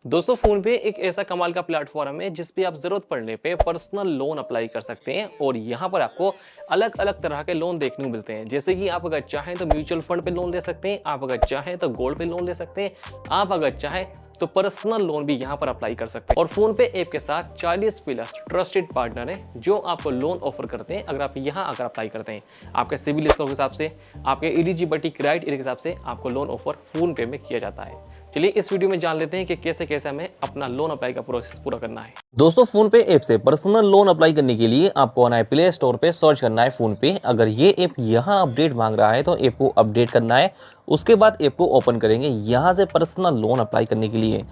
दोस्तों फोन पे एक ऐसा कमाल का प्लेटफॉर्म है जिस पे आप जरूरत पड़ने पे पर्सनल लोन अप्लाई कर सकते हैं और यहाँ पर आपको अलग अलग तरह के लोन देखने को मिलते हैं। जैसे कि आप अगर चाहें तो म्यूचुअल फंड पे लोन ले सकते हैं, आप अगर चाहें तो गोल्ड पे लोन ले सकते हैं, आप अगर चाहें तो पर्सनल लोन भी यहाँ पर अप्लाई कर सकते हैं। और फोन पे ऐप के साथ 40 प्लस ट्रस्टेड पार्टनर है जो आपको लोन ऑफर करते हैं। अगर आप यहाँ आकर अप्लाई करते हैं, आपके सिविल स्कोर के हिसाब से, आपके एलिजिबिलिटी क्राइटेरिया के हिसाब से आपको लोन ऑफर फोन पे में किया जाता है। चलिए इस वीडियो में जान लेते हैं कि कैसे कैसे हमें अपना लोन अप्लाई का प्रोसेस पूरा करना है। दोस्तों फोन पे ऐप से पर्सनल लोन अप्लाई करने के लिए आपको आना है प्ले स्टोर पे, सर्च करना है फोन पे। अगर ये ऐप यहाँ अपडेट मांग रहा है तो ऐप को अपडेट करना है। उसके बाद ऐप को ओपन करेंगे यहाँ से पर्सनल लोन अप्लाई करने के लिए।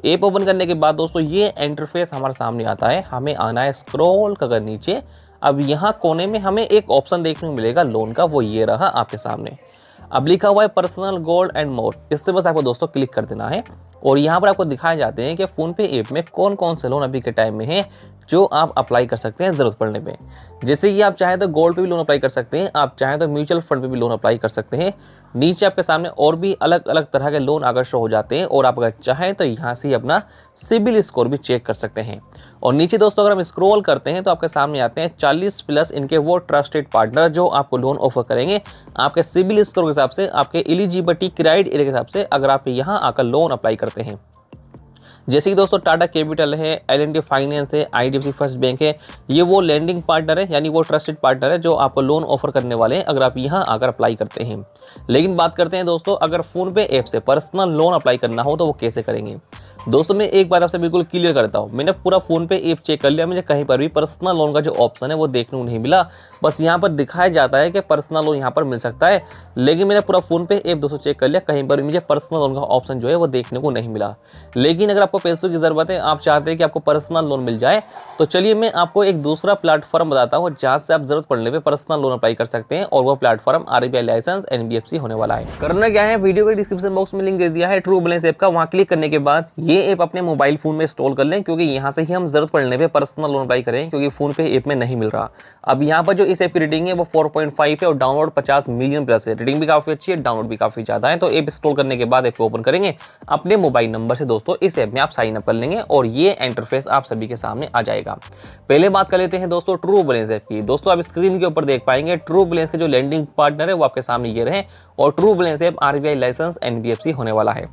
ऐप ओपन करने के बाद दोस्तों ये इंटरफेस हमारे सामने आता है। हमें आना है स्क्रॉल कर नीचे। अब यहाँ कोने में हमें एक ऑप्शन देखने को मिलेगा लोन का, वो ये रहा आपके सामने। अब लिखा हुआ है पर्सनल गोल्ड एंड मोर। इस पे बस आपको दोस्तों क्लिक कर देना है और यहाँ पर आपको दिखाए जाते हैं कि फोन पे ऐप में कौन कौन से लोन अभी के टाइम में है जो आप अप्लाई कर सकते हैं जरूरत पड़ने पे। जैसे कि आप चाहें तो गोल्ड पे भी लोन अप्लाई कर सकते हैं, आप चाहें तो म्यूचुअल फंड पे भी लोन अप्लाई कर सकते हैं। नीचे आपके सामने और भी अलग अलग तरह के लोन अगर शो हो जाते हैं और आप अगर चाहें तो यहाँ से अपना सिबिल स्कोर भी चेक कर सकते हैं। और नीचे दोस्तों अगर हम स्क्रॉल करते हैं तो आपके सामने आते हैं 40 प्लस इनके वो ट्रस्टेड पार्टनर जो आपको लोन ऑफर करेंगे आपके सिबिल स्कोर के हिसाब से, आपके एलिजिबिलिटी क्राइटेरिया के हिसाब से, अगर आप यहाँ आकर लोन अप्लाई करते हैं। जैसे कि दोस्तों टाटा कैपिटल है, एल&टी फाइनेंस है, आईडीएफसी फर्स्ट बैंक है, ये वो लैंडिंग पार्टनर है, यानी वो ट्रस्टेड पार्टनर है जो आपको लोन ऑफर करने वाले हैं अगर आप यहाँ आकर अप्लाई करते हैं। लेकिन बात करते हैं दोस्तों अगर फोन पे ऐप से पर्सनल लोन अप्लाई करना हो तो वो कैसे करेंगे। दोस्तों मैं एक बात आपसे बिल्कुल क्लियर करता हूँ, मैंने पूरा फोन पे ऐप चेक कर लिया, मुझे कहीं पर भी पर्सनल लोन का जो ऑप्शन है वो देखने को नहीं मिला। बस यहाँ पर दिखाया जाता है कि पर्सनल लोन यहाँ पर मिल सकता है, लेकिन मैंने पूरा फोन पे ऐप दोस्तों चेक कर लिया, कहीं पर भी मुझे पर्सनल लोन का ऑप्शन जो है वो देखने को नहीं मिला। लेकिन अगर आपको पैसों की ज़रूरत है, आप चाहते हैं कि आपको पर्सनल लोन मिल जाए, तो चलिए मैं आपको एक दूसरा प्लेटफॉर्म बताता हूँ जहाँ से आप जरूरत पड़ने पे पर्सनल लोन अप्लाई कर सकते हैं। और वो प्लेटफॉर्म आरबीआई लाइसेंस एनबीएफसी होने वाला है। करना क्या है, वीडियो के डिस्क्रिप्शन बॉक्स में लिंक दे दिया है ट्रू बैलेंस ऐप का, वहाँ क्लिक करने के बाद ये ऐप अपने मोबाइल फोन में इंस्टॉल कर लें, क्योंकि यहाँ से ही हम जरूरत पड़ने पे पर्सनल लोन अप्लाई करें, क्योंकि फोन पे ऐप में नहीं मिल रहा। अब यहाँ पर जो इस ऐप की रेटिंग है वो 4.5 है और डाउनलोड 50 मिलियन प्लस है। रेटिंग भी काफी अच्छी है, डाउनलोड भी काफी ज्यादा है। तो ऐप इंस्टॉल करने के बाद ऐप को ओपन करेंगे, अपने मोबाइल नंबर से दोस्तों इस ऐप में आप साइन अप कर लेंगे और ये इंटरफेस आप सभी के सामने आ जाएगा। पहले बात कर लेते हैं दोस्तों ट्रू बैलेंस ऐप की। दोस्तों आप स्क्रीन के ऊपर देख पाएंगे ट्रू बैलेंस के जो लैंडिंग पार्टनर है वो आपके सामने ये रहे और true balance app RBI license NBFC होने वाला है।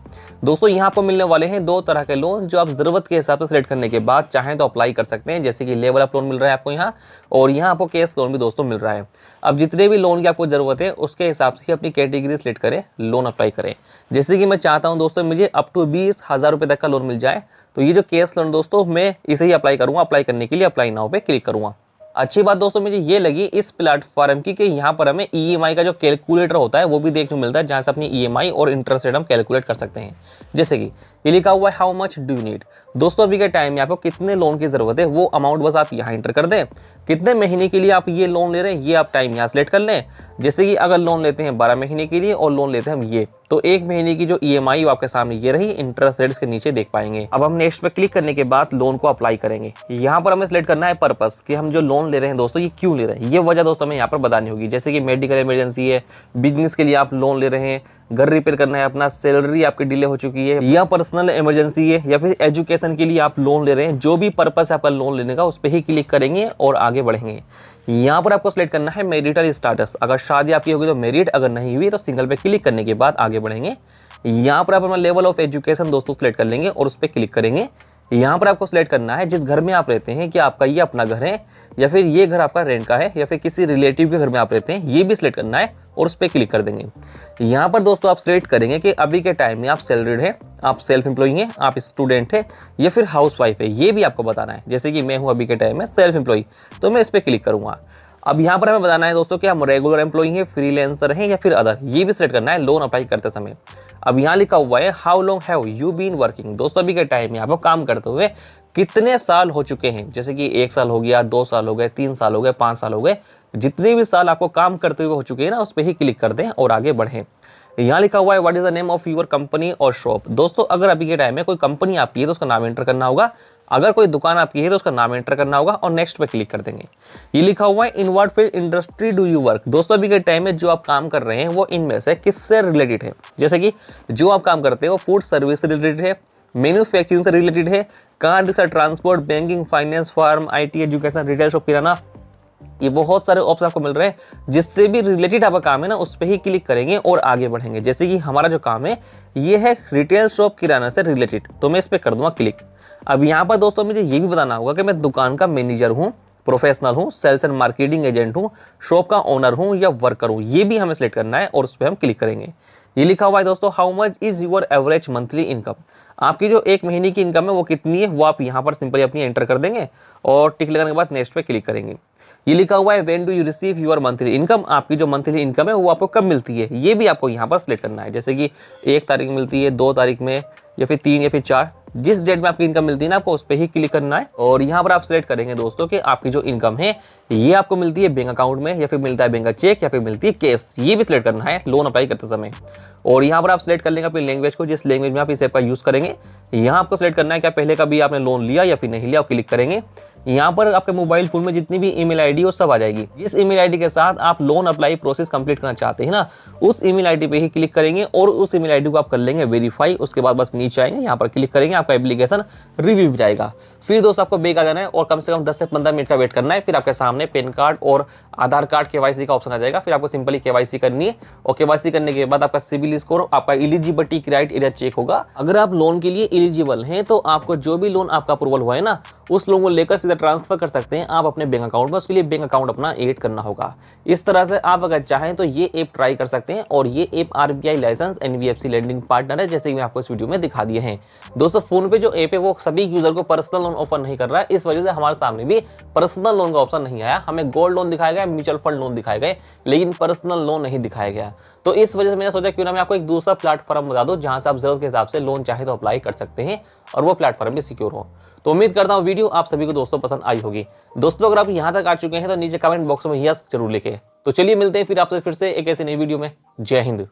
दोस्तों यहाँ पर मिलने वाले हैं दो तरह के लोन जो आप जरूरत के हिसाब से सिलेक्ट करने के बाद चाहें तो अप्लाई कर सकते हैं। जैसे कि लेवल अप लोन मिल रहा है आपको यहाँ, और यहाँ आपको कैश लोन भी दोस्तों मिल रहा है। अब जितने भी लोन की आपको जरूरत है उसके हिसाब से अपनी कैटेगरी सिलेक्ट करें, लोन अप्लाई करें। जैसे कि मैं चाहता हूं दोस्तों मुझे अप टू 20,000 रुपए तक का लोन मिल जाए, तो ये जो कैश लोन दोस्तों मैं इसे ही अप्लाई करूंगा। अप्लाई करने के लिए अप्लाई नाउ पे क्लिक करूंगा। अच्छी बात दोस्तों मुझे ये लगी इस प्लेटफॉर्म की कि यहाँ पर हमें ईएमआई का जो कैलकुलेटर होता है वो भी देखने को मिलता है, जहाँ से अपनी ईएमआई और इंटरेस्ट रेट हम कैलकुलेट कर सकते हैं। जैसे कि ये लिखा हुआ है how much do you need. दोस्तों अभी के टाइम में आपको कितने लोन की जरूरत है वो अमाउंट बस आप यहाँ इंटर कर दें। कितने महीने के लिए आप ये लोन ले रहे हैं ये आप टाइम यहाँ सेलेक्ट कर लें। जैसे कि अगर लोन लेते हैं 12 महीने के लिए और लोन लेते हैं हम ये, तो 1 महीने की जो ईएमआई आपके सामने ये रही, इंटरेस्ट रेट्स के नीचे देख पाएंगे। अब हम नेक्स्ट पे क्लिक करने के बाद लोन को अप्लाई करेंगे। यहाँ पर हमें सिलेक्ट करना है पर्पस कि हम जो लोन ले रहे हैं दोस्तों ये क्यों ले रहे हैं, ये वजह दोस्तों हमें यहाँ पर बतानी होगी। जैसे कि मेडिकल इमरजेंसी है, बिजनेस के लिए आप लोन ले रहे हैं, घर रिपेयर करना है अपना, सैलरी आपकी डिले हो चुकी है, या पर्सनल इमरजेंसी है, या फिर एजुकेशन के लिए आप लोन ले रहे हैं, जो भी पर्पस है आपका लोन लेने का उस पर ही क्लिक करेंगे और आगे बढ़ेंगे। यहाँ पर आपको सिलेक्ट करना है मैरिटल स्टेटस। अगर शादी आपकी होगी तो मैरिड, अगर नहीं हुई तो सिंगल पे क्लिक करने के बाद आगे बढ़ेंगे। यहाँ पर आप अपना लेवल ऑफ एजुकेशन दोस्तों सिलेक्ट कर लेंगे और उस पर क्लिक करेंगे। यहाँ पर आपको सिलेक्ट करना है जिस घर में आप रहते हैं, कि आपका ये अपना घर है या फिर ये घर आपका रेंट का है या फिर किसी रिलेटिव के घर में आप रहते हैं, ये भी सिलेक्ट करना है और उस पर क्लिक कर देंगे। यहाँ पर दोस्तों आप सिलेक्ट करेंगे कि अभी के टाइम में आप सैलरीड है, आप सेल्फ एम्प्लॉय हैं, आप स्टूडेंट है या फिर हाउस वाइफ है, ये भी आपको बताना है। जैसे कि मैं हूँ अभी के टाइम में सेल्फ एम्प्लॉय, तो मैं इस पर क्लिक करूंगा। अब यहाँ पर हमें बताना है दोस्तों कि हम रेगुलर एम्प्लॉय हैं, फ्रीलांसर हैं या फिर अदर, ये भी सिलेक्ट करना है लोन अप्लाई करते समय। अब यहाँ लिखा हुआ है how long have you been working. दोस्तों अभी के टाइम में आपको काम करते हुए कितने साल हो चुके हैं। जैसे कि 1 साल हो गया, 2 साल हो गए, 3 साल हो गए, 5 साल हो गए, जितने भी साल आपको काम करते हुए हो चुके हैं ना उस पर ही क्लिक कर दें और आगे बढ़ें। यहाँ लिखा हुआ है what is the name of your company और शॉप। दोस्तों अगर अभी के टाइम में कोई कंपनी आपकी है तो उसका नाम एंटर करना होगा, अगर कोई दुकान आपकी है तो उसका नाम एंटर करना होगा और नेक्स्ट पे क्लिक कर देंगे। ये लिखा हुआ है in what field industry do you work. दोस्तों अभी के टाइम में जो आप काम कर रहे हैं वो इनमें से किससे रिलेटेड है। जैसे कि जो आप काम करते हैं वो फूड सर्विस से रिलेटेड है, मैन्युफैक्चरिंग से रिलेटेड है, car, rickshaw, transport, banking, finance, farm, IT, education, retail shop, किराना, ये बहुत सारे ऑप्शन आपको मिल रहे हैं। जिससे भी रिलेटेड आपका काम है ना, उस पर ही क्लिक करेंगे और आगे बढ़ेंगे। जैसे कि हमारा जो काम है ये है रिटेल शॉप किराना से रिलेटेड, तो मैं इस पर कर दूंगा क्लिक। अब यहाँ पर दोस्तों मुझे ये भी बताना होगा कि मैं दुकान का मैनेजर हूँ, प्रोफेशनल हूँ, सेल्स एंड मार्केटिंग एजेंट हूँ, शॉप का ओनर हूँ या वर्कर हूँ, ये भी हमें सिलेक्ट करना है और उस पर हम क्लिक करेंगे। ये लिखा हुआ है दोस्तों, how much is your average monthly income. आपकी जो एक महीने की इनकम है वो कितनी है, वो आप यहाँ पर सिंपली अपनी एंटर कर देंगे और टिक लगाने के बाद नेक्स्ट पे क्लिक करेंगे। ये लिखा हुआ है when do you receive your monthly income, आपकी जो मंथली इनकम है वो आपको कब मिलती है, ये भी आपको यहाँ पर सिलेक्ट करना है। जैसे कि 1 तारीख में मिलती है, 2 तारीख में, या फिर 3 या फिर 4, जिस डेट में आपकी इनकम मिलती है ना, आपको उस पर ही क्लिक करना है। और यहाँ पर आप सिलेक्ट करेंगे दोस्तों कि आपकी जो इनकम है ये आपको मिलती है बैंक अकाउंट में, या फिर मिलता है बैंक का चेक, या फिर मिलती है कैश, ये भी सिलेक्ट करना है लोन अप्लाई करते समय। और यहाँ पर आप सिलेक्ट कर लेंगे अपनी लैंग्वेज को, जिस लैंग्वेज में आप इस ऐप का यूज करेंगे। यहाँ आपको सिलेक्ट करना है क्या पहले कभी आपने लोन लिया या फिर नहीं लिया, आप क्लिक करेंगे। यहाँ पर आपके मोबाइल फोन में जितनी भी ईमेल आईडी हो सब आ जाएगी। जिस ईमेल आईडी के साथ आप लोन अप्लाई प्रोसेस कंप्लीट करना चाहते हैं ना, उस ईमेल आईडी पे ही क्लिक करेंगे और उस ईमेल आईडी को आप कर लेंगे वेरीफाई। उसके बाद बस नीचे आएंगे, यहाँ पर क्लिक करेंगे, आपका एप्लीकेशन रिव्यू में जाएगा। फिर दोस्तों आपको बैक आ जाना है और कम से कम 10 से 15 मिनट का वेट करना है। फिर आपके सामने पैन कार्ड और आधार कार्ड KYC का ऑप्शन आ जाएगा। फिर आपको सिंपली KYC करनी है और KYC करने के बाद आपका सिविल स्कोर, आपका एलिजिबिलिटी क्राइटेरिया चेक होगा। अगर आप लोन के लिए एलिजिबल हैं तो आपको जो भी लोन आपका अप्रूवल हुआ है ना, उस लोन को लेकर सीधा ट्रांसफर कर सकते हैं आप अपने बैंक अकाउंट में। उसके लिए बैंक अकाउंट अपना ऐड करना होगा। इस तरह से आप अगर चाहें तो ये ऐप ट्राई कर सकते हैं। और ये app RBI license NBFC lending partner है, जैसे कि मैं आपको इस वीडियो में दिखा दिए हैं। दोस्तों फोन पे जो ऐप है वो सभी यूजर को पर्सनल लोन ऑफर नहीं कर रहा है, इस वजह से हमारे सामने भी पर्सनल लोन का ऑप्शन नहीं आया। हमें गोल्ड लोन दिखाया गया, म्यूचुअल फंड लोन दिखाए गए, लेकिन पर्सनल लोन नहीं दिखाया गया। तो इस वजह से मैंने सोचा क्यों ना मैं आपको एक दूसरा प्लेटफॉर्म बता दूं जहां से आप जरूरत के हिसाब से लोन चाहे तो अप्लाई कर सकते हैं और वो प्लेटफॉर्म भी सिक्योर हो। तो उम्मीद करता हूं वीडियो आप सभी को दोस्तों पसंद आई होगी। दोस्तों अगर आप यहां तक आ चुके हैं तो नीचे कमेंट बॉक्स में यस जरूर लिखें। तो चलिए मिलते हैं फिर आपसे फिर से एक ऐसी नई वीडियो में। जय हिंद।